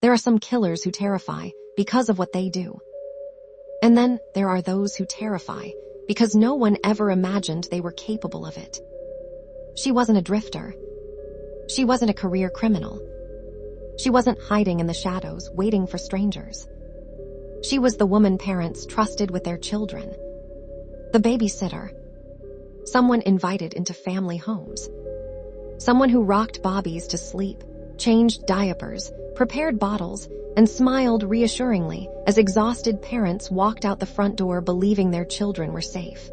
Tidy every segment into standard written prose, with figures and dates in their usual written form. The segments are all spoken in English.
There are some killers who terrify because of what they do. And then there are those who terrify because no one ever imagined they were capable of it. She wasn't a drifter. She wasn't a career criminal. She wasn't hiding in the shadows, waiting for strangers. She was the woman parents trusted with their children. The babysitter. Someone invited into family homes. Someone who rocked Bobbies to sleep, changed diapers, prepared bottles, and smiled reassuringly as exhausted parents walked out the front door believing their children were safe.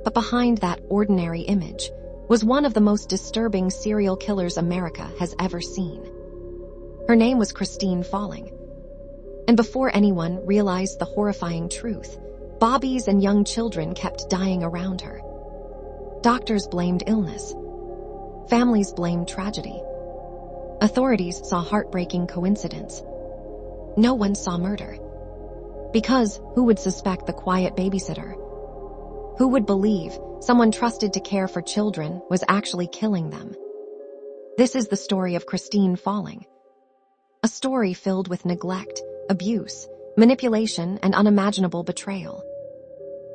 But behind that ordinary image was one of the most disturbing serial killers America has ever seen. Her name was Christine Falling. And before anyone realized the horrifying truth, Bobbies and young children kept dying around her. Doctors blamed illness. Families blamed tragedy. Authorities saw heartbreaking coincidence. No one saw murder. Because who would suspect the quiet babysitter? Who would believe someone trusted to care for children was actually killing them? This is the story of Christine Falling. A story filled with neglect, abuse, manipulation, and unimaginable betrayal.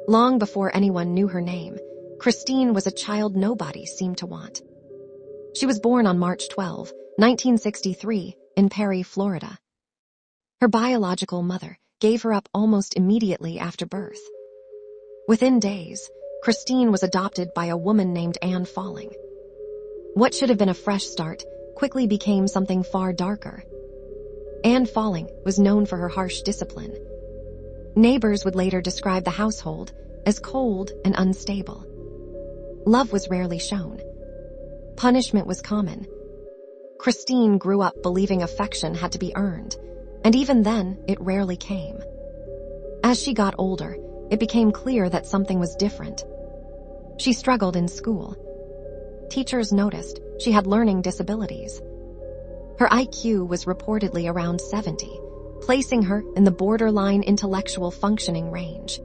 Long before anyone knew her name, Christine was a child nobody seemed to want. She was born on March 12, 1963, in Perry, Florida. Her biological mother gave her up almost immediately after birth. Within days, Christine was adopted by a woman named Anne Falling. What should have been a fresh start quickly became something far darker. Anne Falling was known for her harsh discipline. Neighbors would later describe the household as cold and unstable. Love was rarely shown. Punishment was common. Christine grew up believing affection had to be earned, and even then, it rarely came. As she got older, it became clear that something was different. She struggled in school. Teachers noticed she had learning disabilities. Her IQ was reportedly around 70, placing her in the borderline intellectual functioning range.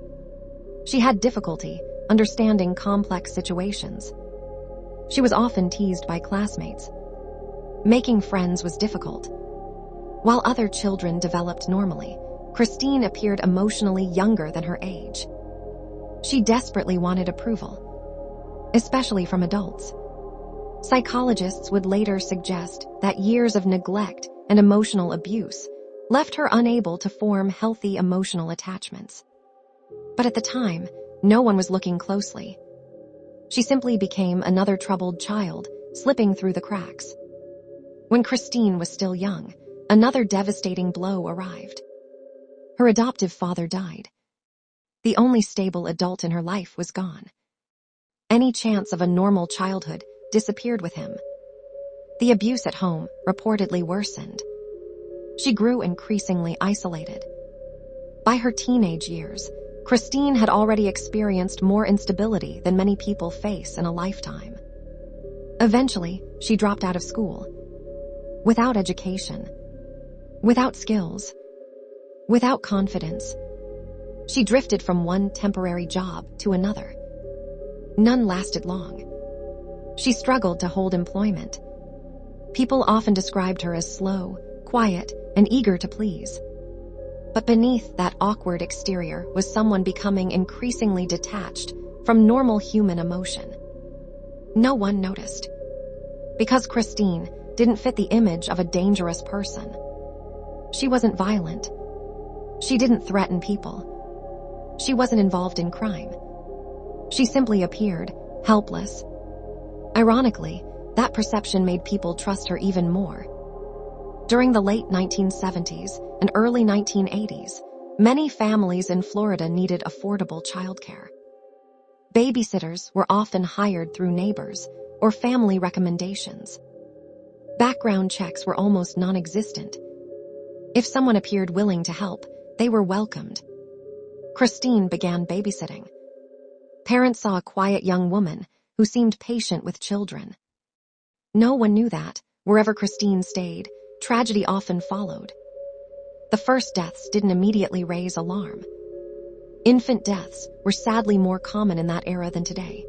She had difficulty understanding complex situations. She was often teased by classmates. Making friends was difficult. While other children developed normally, Christine appeared emotionally younger than her age. She desperately wanted approval, especially from adults. Psychologists would later suggest that years of neglect and emotional abuse left her unable to form healthy emotional attachments. But at the time, no one was looking closely. She simply became another troubled child, slipping through the cracks. When Christine was still young, another devastating blow arrived. Her adoptive father died. The only stable adult in her life was gone. Any chance of a normal childhood disappeared with him. The abuse at home reportedly worsened. She grew increasingly isolated. By her teenage years, Christine had already experienced more instability than many people face in a lifetime. Eventually, she dropped out of school. Without education, without skills, without confidence, she drifted from one temporary job to another. None lasted long. She struggled to hold employment. People often described her as slow, quiet, and eager to please. But beneath that awkward exterior was someone becoming increasingly detached from normal human emotion. No one noticed. Because Christine didn't fit the image of a dangerous person. She wasn't violent. She didn't threaten people. She wasn't involved in crime. She simply appeared helpless. Ironically, that perception made people trust her even more. During the late 1970s and early 1980s, many families in Florida needed affordable childcare. Babysitters were often hired through neighbors or family recommendations. Background checks were almost non-existent. If someone appeared willing to help, they were welcomed. Christine began babysitting. Parents saw a quiet young woman who seemed patient with children. No one knew that, wherever Christine stayed, tragedy often followed. The first deaths didn't immediately raise alarm. Infant deaths were sadly more common in that era than today.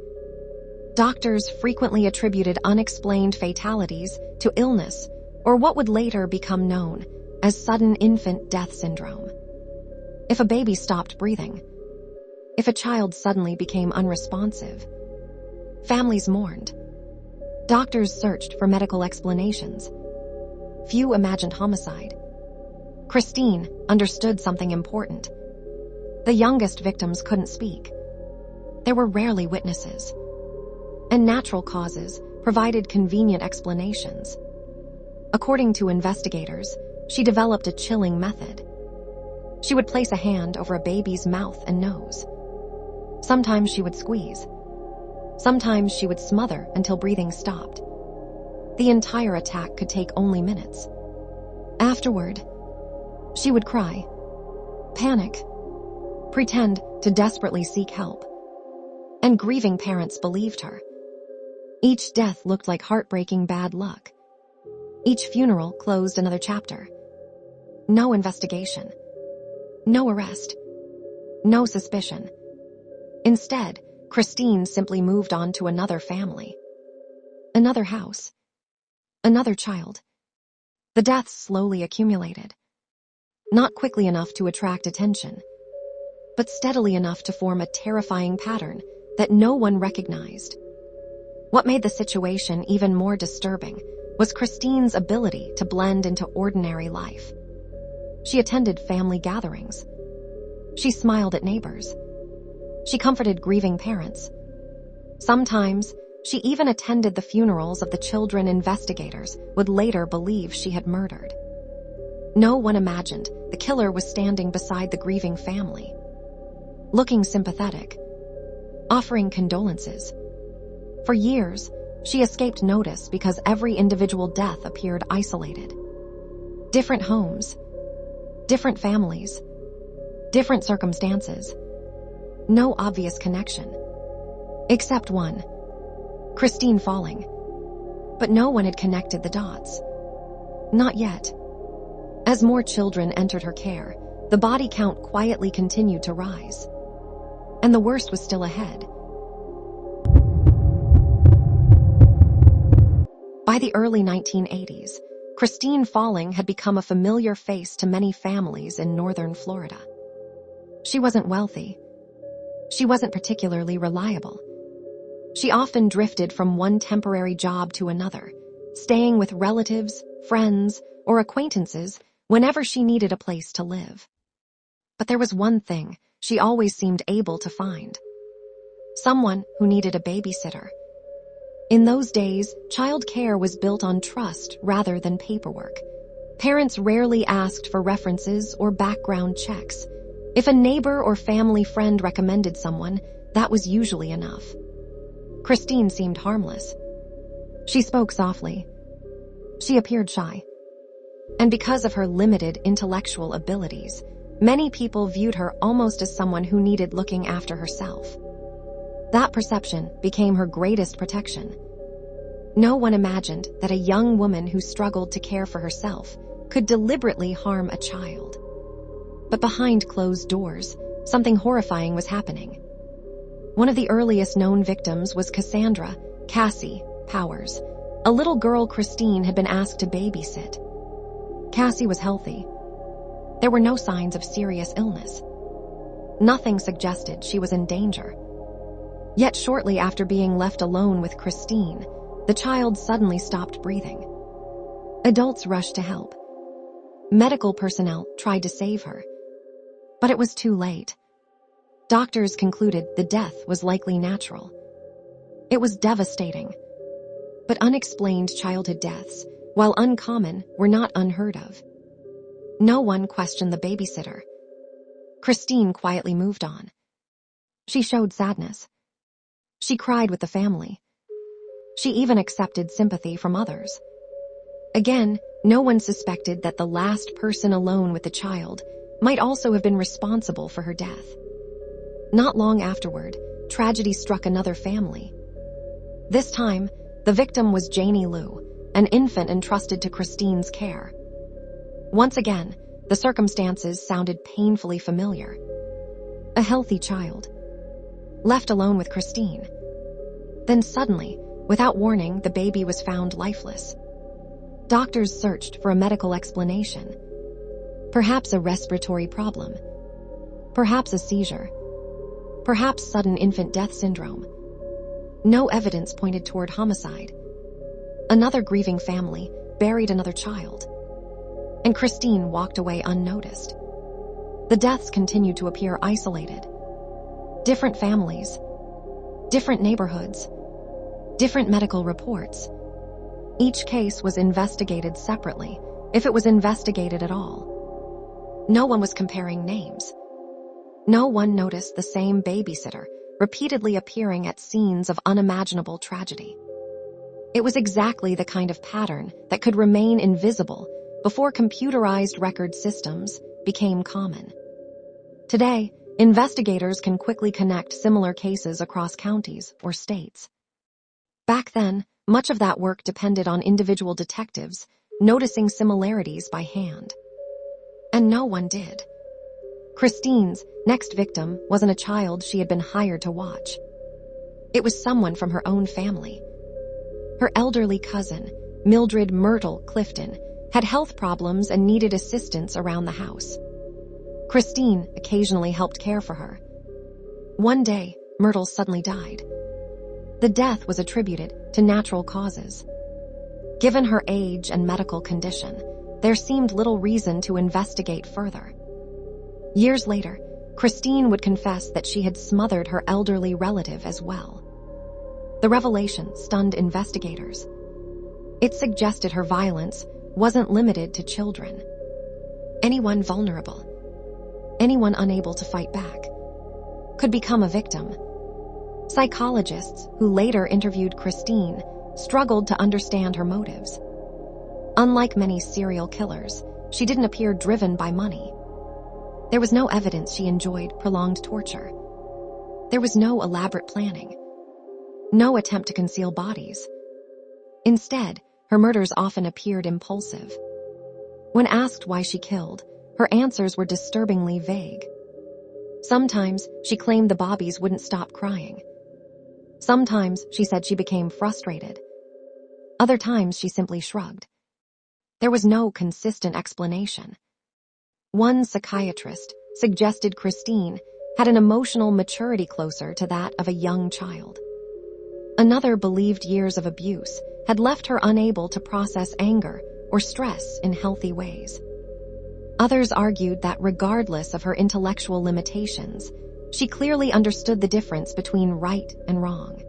Doctors frequently attributed unexplained fatalities to illness or what would later become known as sudden infant death syndrome. If a baby stopped breathing, if a child suddenly became unresponsive, families mourned. Doctors searched for medical explanations. Few imagined homicide. Christine understood something important. The youngest victims couldn't speak. There were rarely witnesses. And natural causes provided convenient explanations. According to investigators, she developed a chilling method. She would place a hand over a baby's mouth and nose. Sometimes she would squeeze. Sometimes she would smother until breathing stopped. The entire attack could take only minutes. Afterward, she would cry, panic, pretend to desperately seek help. And grieving parents believed her. Each death looked like heartbreaking bad luck. Each funeral closed another chapter. No investigation. No arrest. No suspicion. Instead, Christine simply moved on to another family. Another house. Another child. The deaths slowly accumulated. Not quickly enough to attract attention, but steadily enough to form a terrifying pattern that no one recognized. What made the situation even more disturbing was Christine's ability to blend into ordinary life. She attended family gatherings. She smiled at neighbors. She comforted grieving parents. Sometimes, she even attended the funerals of the children investigators would later believe she had murdered. No one imagined the killer was standing beside the grieving family, looking sympathetic, offering condolences. For years, she escaped notice because every individual death appeared isolated. Different homes, different families, different circumstances. No obvious connection. Except one. Christine falling. But no one had connected the dots. Not yet. As more children entered her care, the body count quietly continued to rise. And the worst was still ahead. By the early 1980s, Christine Falling had become a familiar face to many families in northern Florida. She wasn't wealthy. She wasn't particularly reliable. She often drifted from one temporary job to another, staying with relatives, friends, or acquaintances whenever she needed a place to live. But there was one thing she always seemed able to find: someone who needed a babysitter. In those days, child care was built on trust rather than paperwork. Parents rarely asked for references or background checks. If a neighbor or family friend recommended someone, that was usually enough. Christine seemed harmless. She spoke softly. She appeared shy. And because of her limited intellectual abilities, many people viewed her almost as someone who needed looking after herself. That perception became her greatest protection. No one imagined that a young woman who struggled to care for herself could deliberately harm a child. But behind closed doors, something horrifying was happening. One of the earliest known victims was Cassandra Cassie Powers, a little girl Christine had been asked to babysit. Cassie was healthy. There were no signs of serious illness. Nothing suggested she was in danger. Yet shortly after being left alone with Christine, the child suddenly stopped breathing. Adults rushed to help. Medical personnel tried to save her. But it was too late. Doctors concluded the death was likely natural. It was devastating. But unexplained childhood deaths, while uncommon, were not unheard of. No one questioned the babysitter. Christine quietly moved on. She showed sadness. She cried with the family. She even accepted sympathy from others. Again, no one suspected that the last person alone with the child might also have been responsible for her death. Not long afterward, tragedy struck another family. This time, the victim was Janie Lou, an infant entrusted to Christine's care. Once again, the circumstances sounded painfully familiar. A healthy child, left alone with Christine. Then suddenly, without warning, the baby was found lifeless. Doctors searched for a medical explanation. Perhaps a respiratory problem. Perhaps a seizure. Perhaps sudden infant death syndrome. No evidence pointed toward homicide. Another grieving family buried another child. And Christine walked away unnoticed. The deaths continued to appear isolated. Different families, different neighborhoods, different medical reports. Each case was investigated separately, if it was investigated at all. No one was comparing names. No one noticed the same babysitter repeatedly appearing at scenes of unimaginable tragedy. It was exactly the kind of pattern that could remain invisible before computerized record systems became common. Today, investigators can quickly connect similar cases across counties or states. Back then, much of that work depended on individual detectives noticing similarities by hand. And no one did. Christine's next victim wasn't a child she had been hired to watch. It was someone from her own family. Her elderly cousin, Mildred Myrtle Clifton, had health problems and needed assistance around the house. Christine occasionally helped care for her. One day, Myrtle suddenly died. The death was attributed to natural causes. Given her age and medical condition, there seemed little reason to investigate further. Years later, Christine would confess that she had smothered her elderly relative as well. The revelation stunned investigators. It suggested her violence wasn't limited to children. Anyone vulnerable, anyone unable to fight back, could become a victim. Psychologists who later interviewed Christine struggled to understand her motives. Unlike many serial killers, she didn't appear driven by money. There was no evidence she enjoyed prolonged torture. There was no elaborate planning. No attempt to conceal bodies. Instead, her murders often appeared impulsive. When asked why she killed, her answers were disturbingly vague. Sometimes she claimed the Bobbies wouldn't stop crying. Sometimes she said she became frustrated. Other times she simply shrugged. There was no consistent explanation. One psychiatrist suggested Christine had an emotional maturity closer to that of a young child. Another believed years of abuse had left her unable to process anger or stress in healthy ways. Others argued that regardless of her intellectual limitations, she clearly understood the difference between right and wrong.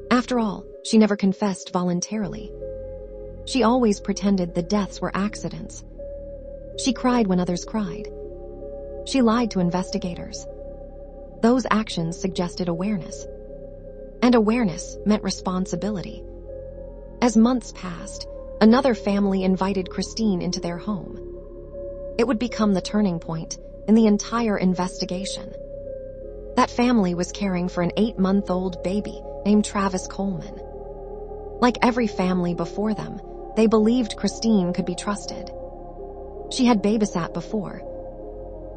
After all, she never confessed voluntarily. She always pretended the deaths were accidents. She cried when others cried. She lied to investigators. Those actions suggested awareness. And awareness meant responsibility. As months passed, another family invited Christine into their home. It would become the turning point in the entire investigation. That family was caring for an 8-month-old baby named Travis Coleman. Like every family before them, they believed Christine could be trusted. She had babysat before.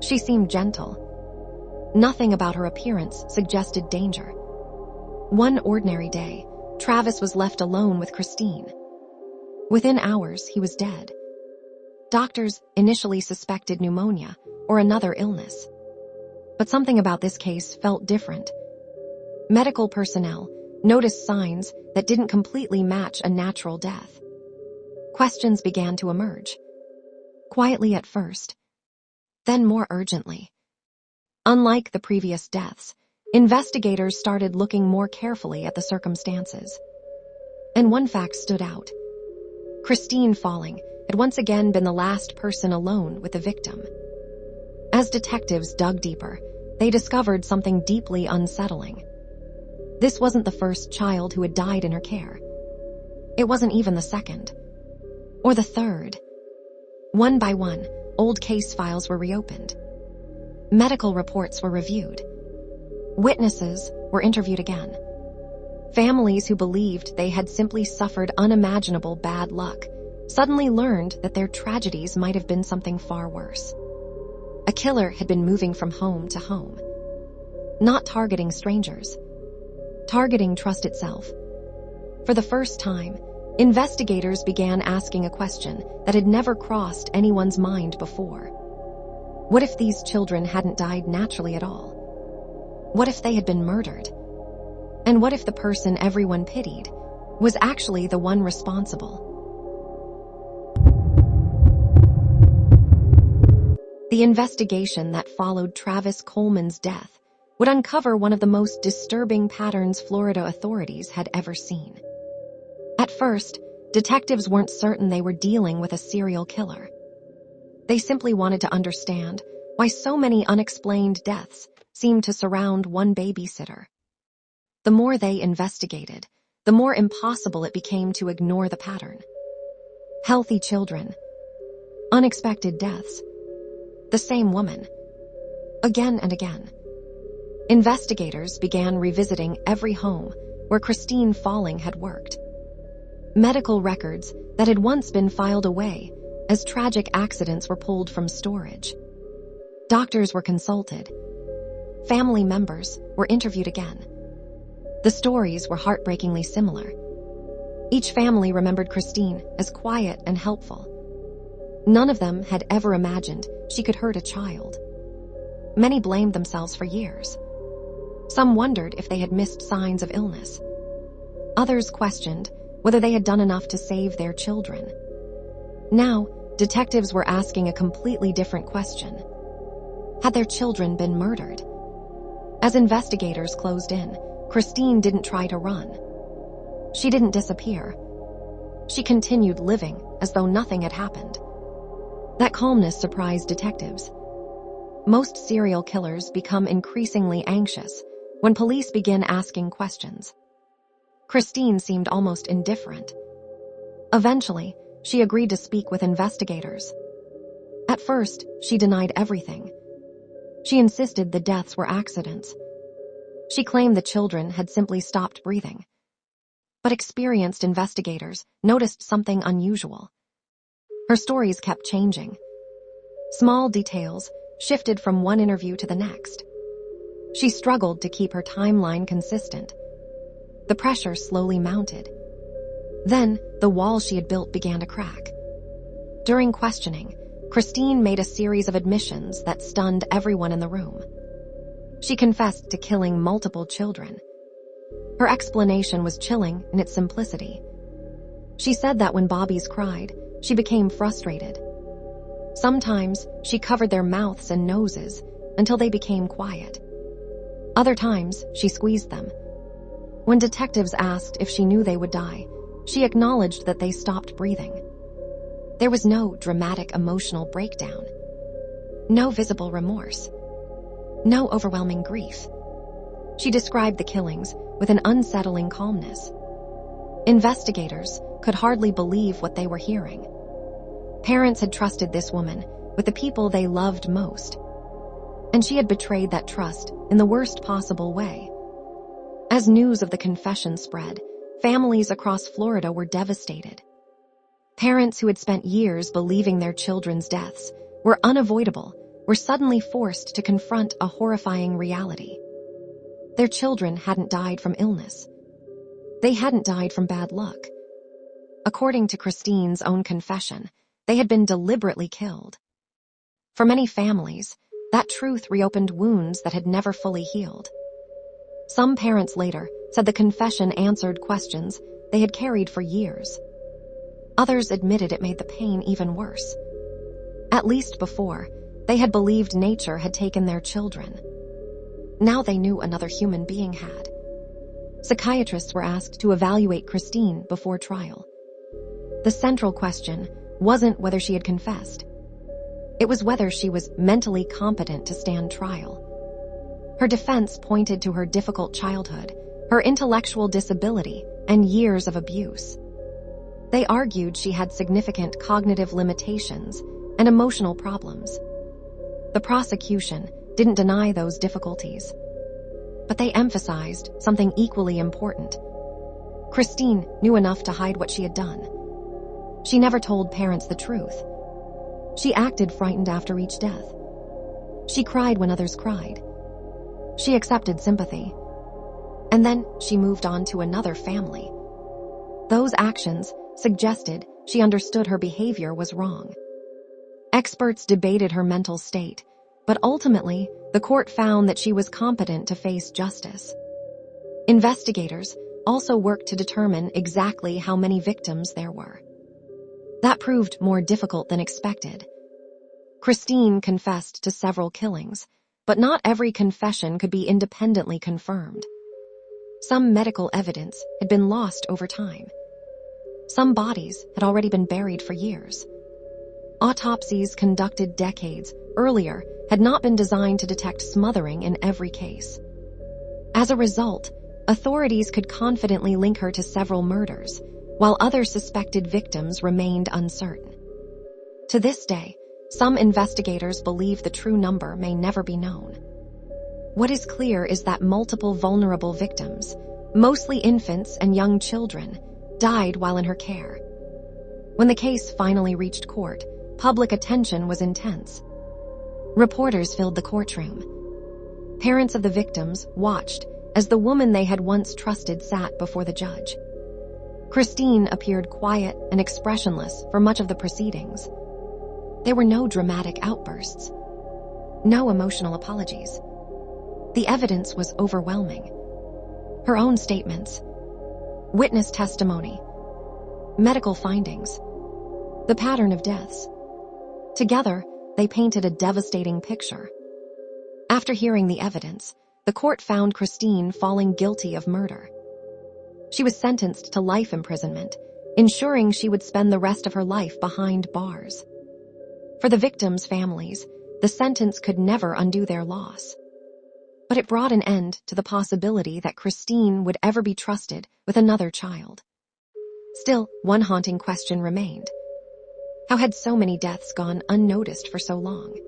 She seemed gentle. Nothing about her appearance suggested danger. One ordinary day, Travis was left alone with Christine. Within hours, he was dead. Doctors initially suspected pneumonia or another illness. But something about this case felt different. Medical personnel noticed signs that didn't completely match a natural death. Questions began to emerge. Quietly at first, then more urgently. Unlike the previous deaths, investigators started looking more carefully at the circumstances. And one fact stood out. Christine falling had once again been the last person alone with the victim. As detectives dug deeper, they discovered something deeply unsettling. This wasn't the first child who had died in her care. It wasn't even the second. Or the third. One by one, old case files were reopened. Medical reports were reviewed. Witnesses were interviewed again. Families who believed they had simply suffered unimaginable bad luck suddenly learned that their tragedies might have been something far worse. A killer had been moving from home to home, not targeting strangers, targeting trust itself. For the first time, Investigators began asking a question that had never crossed anyone's mind before. What if these children hadn't died naturally at all? What if they had been murdered? And what if the person everyone pitied was actually the one responsible? The investigation that followed Travis Coleman's death would uncover one of the most disturbing patterns Florida authorities had ever seen. At first, detectives weren't certain they were dealing with a serial killer. They simply wanted to understand why so many unexplained deaths seemed to surround one babysitter. The more they investigated, the more impossible it became to ignore the pattern. Healthy children, unexpected deaths, the same woman, again and again. Investigators began revisiting every home where Christine Falling had worked. Medical records that had once been filed away as tragic accidents were pulled from storage. Doctors were consulted. Family members were interviewed again. The stories were heartbreakingly similar. Each family remembered Christine as quiet and helpful. None of them had ever imagined she could hurt a child. Many blamed themselves for years. Some wondered if they had missed signs of illness. Others questioned whether they had done enough to save their children. Now, detectives were asking a completely different question. Had their children been murdered? As investigators closed in, Christine didn't try to run. She didn't disappear. She continued living as though nothing had happened. That calmness surprised detectives. Most serial killers become increasingly anxious when police begin asking questions. Christine seemed almost indifferent. Eventually, she agreed to speak with investigators. At first, she denied everything. She insisted the deaths were accidents. She claimed the children had simply stopped breathing. But experienced investigators noticed something unusual. Her stories kept changing. Small details shifted from one interview to the next. She struggled to keep her timeline consistent. The pressure slowly mounted. Then, the wall she had built began to crack. During questioning, Christine made a series of admissions that stunned everyone in the room. She confessed to killing multiple children. Her explanation was chilling in its simplicity. She said that when Bobbies cried, she became frustrated. Sometimes, she covered their mouths and noses until they became quiet. Other times, she squeezed them. When detectives asked if she knew they would die, she acknowledged that they stopped breathing. There was no dramatic emotional breakdown. No visible remorse. No overwhelming grief. She described the killings with an unsettling calmness. Investigators could hardly believe what they were hearing. Parents had trusted this woman with the people they loved most, and she had betrayed that trust in the worst possible way. As news of the confession spread, families across Florida were devastated. Parents who had spent years believing their children's deaths were unavoidable were suddenly forced to confront a horrifying reality. Their children hadn't died from illness. They hadn't died from bad luck. According to Christine's own confession, they had been deliberately killed. For many families, that truth reopened wounds that had never fully healed. Some parents later said the confession answered questions they had carried for years. Others admitted it made the pain even worse. At least before, they had believed nature had taken their children. Now they knew another human being had. Psychiatrists were asked to evaluate Christine before trial. The central question wasn't whether she had confessed. It was whether she was mentally competent to stand trial. Her defense pointed to her difficult childhood, her intellectual disability, and years of abuse. They argued she had significant cognitive limitations and emotional problems. The prosecution didn't deny those difficulties, but they emphasized something equally important. Christine knew enough to hide what she had done. She never told parents the truth. She acted frightened after each death. She cried when others cried. She accepted sympathy. And then she moved on to another family. Those actions suggested she understood her behavior was wrong. Experts debated her mental state, but ultimately, the court found that she was competent to face justice. Investigators also worked to determine exactly how many victims there were. That proved more difficult than expected. Christine confessed to several killings, but not every confession could be independently confirmed. Some medical evidence had been lost over time. Some bodies had already been buried for years. Autopsies conducted decades earlier had not been designed to detect smothering in every case. As a result, authorities could confidently link her to several murders, while other suspected victims remained uncertain. To this day, some investigators believe the true number may never be known. What is clear is that multiple vulnerable victims, mostly infants and young children, died while in her care. When the case finally reached court, public attention was intense. Reporters filled the courtroom. Parents of the victims watched as the woman they had once trusted sat before the judge. Christine appeared quiet and expressionless for much of the proceedings. There were no dramatic outbursts, no emotional apologies. The evidence was overwhelming. Her own statements, witness testimony, medical findings, the pattern of deaths. Together, they painted a devastating picture. After hearing the evidence, the court found Christine falling guilty of murder. She was sentenced to life imprisonment, ensuring she would spend the rest of her life behind bars. For the victims' families, the sentence could never undo their loss. But it brought an end to the possibility that Christine would ever be trusted with another child. Still, one haunting question remained. How had so many deaths gone unnoticed for so long?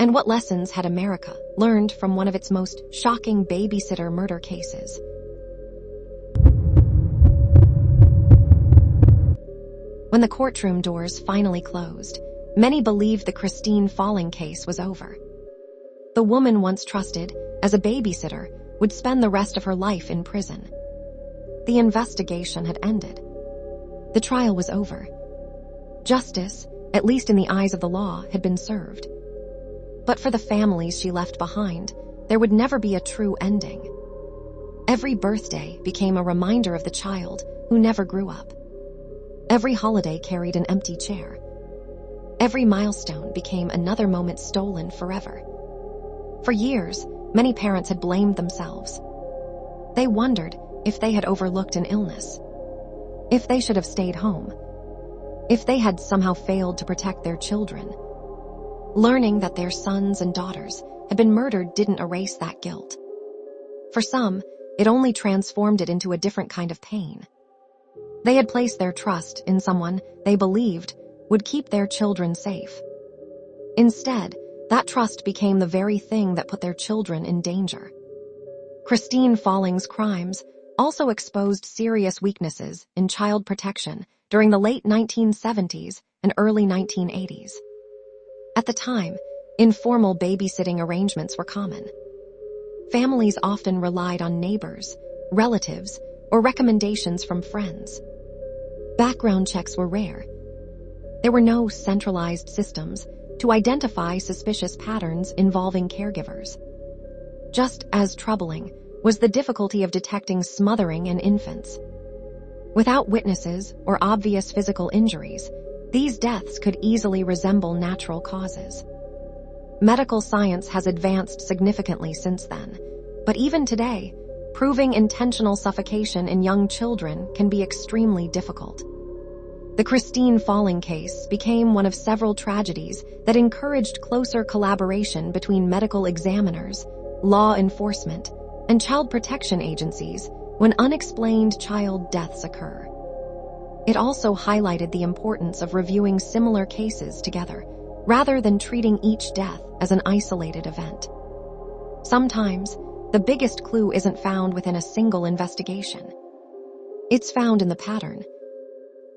And what lessons had America learned from one of its most shocking babysitter murder cases? When the courtroom doors finally closed, many believed the Christine Falling case was over. The woman once trusted as a babysitter would spend the rest of her life in prison. The investigation had ended. The trial was over. Justice, at least in the eyes of the law, had been served. But for the families she left behind, there would never be a true ending. Every birthday became a reminder of the child who never grew up. Every holiday carried an empty chair. Every milestone became another moment stolen forever. For years, many parents had blamed themselves. They wondered if they had overlooked an illness, if they should have stayed home, if they had somehow failed to protect their children. Learning that their sons and daughters had been murdered didn't erase that guilt. For some, it only transformed it into a different kind of pain. They had placed their trust in someone they believed would keep their children safe. Instead, that trust became the very thing that put their children in danger. Christine Falling's crimes also exposed serious weaknesses in child protection during the late 1970s and early 1980s. At the time, informal babysitting arrangements were common. Families often relied on neighbors, relatives, or recommendations from friends. Background checks were rare. There were no centralized systems to identify suspicious patterns involving caregivers. Just as troubling was the difficulty of detecting smothering in infants. Without witnesses or obvious physical injuries, these deaths could easily resemble natural causes. Medical science has advanced significantly since then, but even today, proving intentional suffocation in young children can be extremely difficult. The Christine Falling case became one of several tragedies that encouraged closer collaboration between medical examiners, law enforcement, and child protection agencies when unexplained child deaths occur. It also highlighted the importance of reviewing similar cases together, rather than treating each death as an isolated event. Sometimes, the biggest clue isn't found within a single investigation. It's found in the pattern.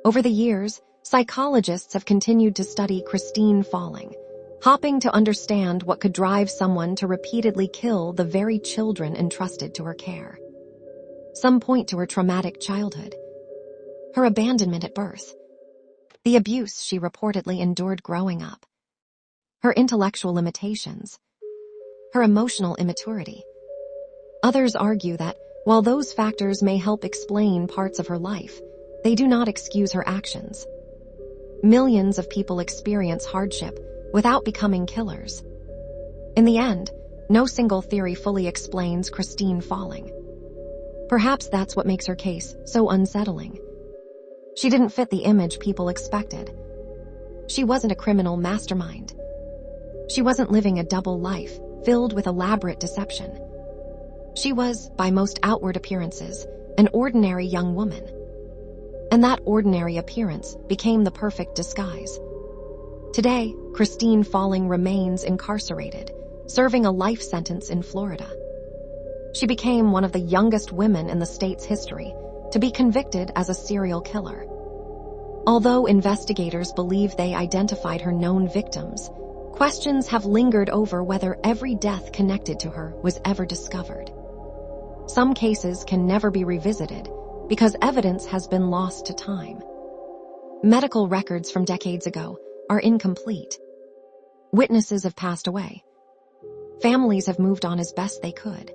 Over the years, psychologists have continued to study Christine Falling, hoping to understand what could drive someone to repeatedly kill the very children entrusted to her care. Some point to her traumatic childhood. her abandonment at birth, the abuse she reportedly endured growing up, her intellectual limitations, her emotional immaturity. Others argue that, while those factors may help explain parts of her life, they do not excuse her actions. Millions of people experience hardship without becoming killers. In the end, no single theory fully explains Christine Falling. Perhaps that's what makes her case so unsettling. She didn't fit the image people expected. She wasn't a criminal mastermind. She wasn't living a double life filled with elaborate deception. She was, by most outward appearances, an ordinary young woman. And that ordinary appearance became the perfect disguise. Today, Christine Falling remains incarcerated, serving a life sentence in Florida. She became one of the youngest women in the state's history to be convicted as a serial killer. Although investigators believe they identified her known victims, questions have lingered over whether every death connected to her was ever discovered. Some cases can never be revisited because evidence has been lost to time. Medical records from decades ago are incomplete. Witnesses have passed away. Families have moved on as best they could.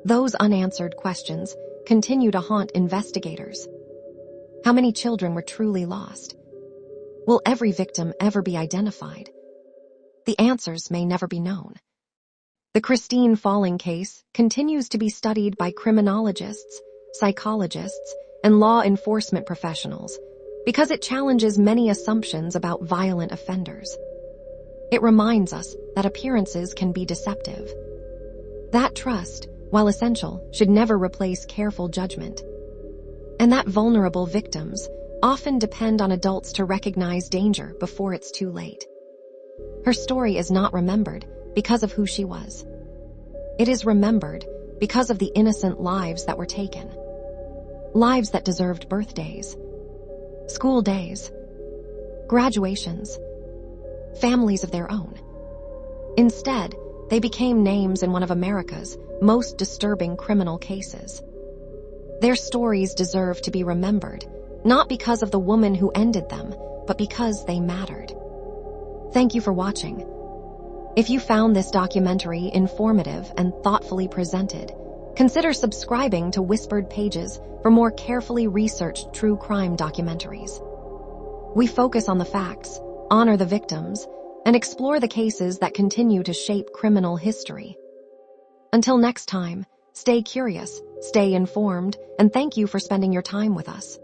Those unanswered questions continue to haunt investigators. How many children were truly lost? Will every victim ever be identified? The answers may never be known. The Christine Falling case continues to be studied by criminologists, psychologists, and law enforcement professionals because it challenges many assumptions about violent offenders. It reminds us that appearances can be deceptive. That trust, while essential, should never replace careful judgment. And that vulnerable victims often depend on adults to recognize danger before it's too late. Her story is not remembered because of who she was. It is remembered because of the innocent lives that were taken. Lives that deserved birthdays, school days, graduations, families of their own. Instead, they became names in one of America's most disturbing criminal cases. Their stories deserve to be remembered, not because of the woman who ended them, but because they mattered. Thank you for watching. If you found this documentary informative and thoughtfully presented, consider subscribing to Whispered Pages for more carefully researched true crime documentaries. We focus on the facts, honor the victims, and explore the cases that continue to shape criminal history. Until next time, stay curious, stay informed, and thank you for spending your time with us.